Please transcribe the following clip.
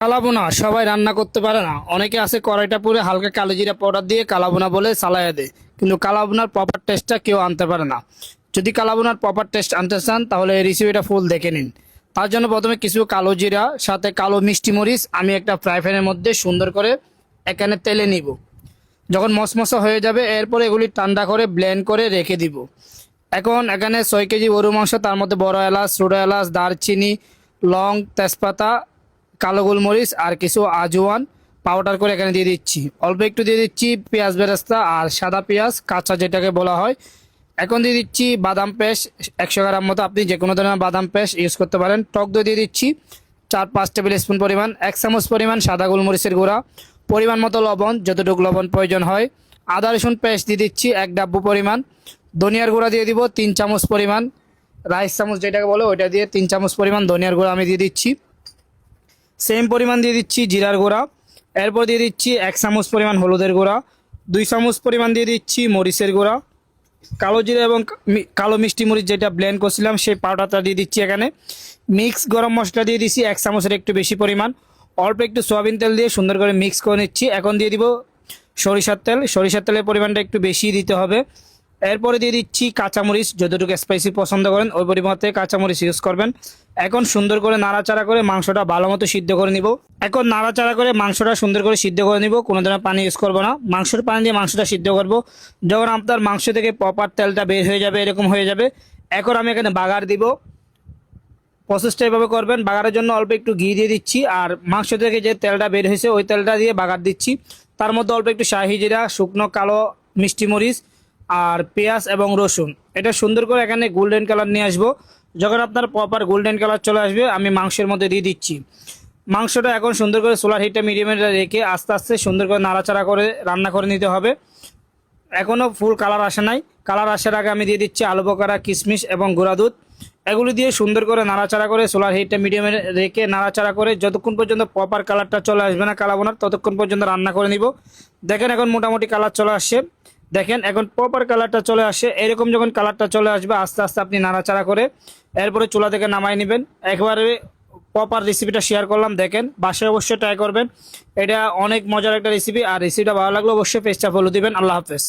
কালাবোনা সবাই রান্না করতে পারে না। অনেকে আছে কড়াইটা পুড়ে হালকা কালো জিরা পাউডার দিয়ে কালাবোনা বলে চালাইয়া দেয়, কিন্তু কালাবোনার প্রপার টেস্টটা কেউ আনতে পারে না। যদি কালাবোনার প্রপার টেস্ট আনতে চান তাহলে এই রেসিপিটা ফুল দেখে নিন। তার জন্য প্রথমে কিছু কালো জিরা সাথে কালো মিষ্টি মরিচ আমি একটা ফ্রাই প্যানের মধ্যে সুন্দর করে এখানে তেলে নিব। যখন মশমশা হয়ে যাবে এরপরে এগুলি ঠান্ডা করে ব্লেন্ড করে রেখে দিব। এখন এখানে 6 কেজি গরু মাংস, তার মধ্যে বড় এলাচ, ছোটো এলাচ, দারচিনি, লং, তেজপাতা, কালো গোলমরিচ আর কিছু আজওয়ান পাউডার করে এখানে দিয়ে দিচ্ছি। অল্প একটু দিয়ে দিচ্ছি পেঁয়াজ বেরেস্তা আর সাদা পেঁয়াজ কাঁচা যেটাকে বলা হয়। এখন দিয়ে দিচ্ছি বাদাম পেস্ট 100 গ্রাম মতো, আপনি যে কোনো ধরনের বাদাম পেস্ট ইউজ করতে পারেন। টক দই দিয়ে দিচ্ছি 4-5 টেবিল স্পুন পরিমাণ, 1 চামচ পরিমাণ সাদা গোলমরিচের গুঁড়া, পরিমাণ মতো লবণ যতটুকু লবণ প্রয়োজন হয়। আদা রসুন পেস্ট দিয়ে দিচ্ছি 1 ডাব্বু পরিমাণ, ধনিয়ার গুঁড়া দিয়ে দিব 3 চামচ পরিমাণ, রাইস চামচ যেটাকে বলে ওইটা দিয়ে 3 চামচ পরিমাণ ধনিয়ার গুঁড়া আমি দিয়ে দিচ্ছি। সেম পরিমাণ দিয়ে দিচ্ছি জিরার গুঁড়া, এরপর দিয়ে দিচ্ছি 1 চামচ পরিমাণ হলুদের গুঁড়া, 2 চামচ পরিমাণ দিয়ে দিচ্ছি মরিচের গুঁড়া, কালো জিরা এবং কালো মিষ্টি মরিচ যেটা ব্লেন্ড করছিলাম সেই পাউডারটা দিয়ে দিচ্ছি। এখানে মিক্স গরম মশলা দিয়ে দিচ্ছি 1 চামচের একটু বেশি পরিমাণ, অল্প একটু সয়াবিন তেল দিয়ে সুন্দর করে মিক্স করে নিচ্ছি। এখন দিয়ে দিব সরিষার তেল, সরিষার তেলের পরিমাণটা একটু বেশি দিতে হবে। এরপরে দিয়ে দিচ্ছি কাঁচামরিচ, যতটুকু স্পাইসি পছন্দ করেন ওই পরিমাণে কাঁচামরিচ ইউজ করবেন। এখন সুন্দর করে নাড়াচাড়া করে মাংসটা ভালো মতো সিদ্ধ করে নিব। এখন নাড়াচাড়া করে মাংসটা সুন্দর করে সিদ্ধ করে নিব, কোনো ধরনের পানি ইউজ করবো না। মাংসের পানি দিয়ে মাংসটা সিদ্ধ করব। যখন আপনার মাংস থেকে প্রপার তেলটা বের হয়ে যাবে, এরকম হয়ে যাবে, এখন আমি এখানে বাগার দিব। প্রসেসটা এভাবে করবেন। বাগারের জন্য অল্প একটু ঘি দিয়ে দিচ্ছি, আর মাংস থেকে যে তেলটা বের হয়েছে ওই তেলটা দিয়ে বাগার দিচ্ছি। তার মধ্যে অল্প একটু শাহি জিরা, শুকনো কালো মিষ্টি মরিচ আর পেঁয়াজ এবং রসুন, এটা সুন্দর করে এখানে গোল্ডেন কালার নিয়ে আসবো। যখন আপনার প্রপার গোল্ডেন কালার চলে আসবে আমি মাংসের মধ্যে দিয়ে দিচ্ছি। মাংসটা এখন সুন্দর করে সোলার হিটটা মিডিয়ামে রেখে আস্তে আস্তে সুন্দর করে নাড়াচাড়া করে রান্না করে নিতে হবে। এখনও ফুল কালার আসে নাই, কালার আসার আগে আমি দিয়ে দিচ্ছি আলু বখরা, কিশমিশ এবং গুঁড়া দুধ। এগুলি দিয়ে সুন্দর করে নাড়াচাড়া করে সোলার হিটটা মিডিয়ামে রেখে নাড়াচাড়া করে যতক্ষণ পর্যন্ত প্রপার কালারটা চলে আসবে না কালাবোনার, ততক্ষণ পর্যন্ত রান্না করে নিব। দেখেন এখন মোটামুটি কালার চলে আসছে। দেখেন এখন প্রপার কালারটা চলে আসে। এরকম যখন কালারটা চলে আসবে আস্তে আস্তে আপনি নাড়াচাড়া করে এরপরে চুলা থেকে নামাই নেবেন। একবারে প্রপার রেসিপিটা শেয়ার করলাম, দেখেন বাসায় অবশ্যই ট্রাই করবেন। এটা অনেক মজার একটা রেসিপি, আর রেসিপিটা ভালো লাগলে অবশ্যই পেজটা ফলো দিবেন। আল্লাহ হাফেজ।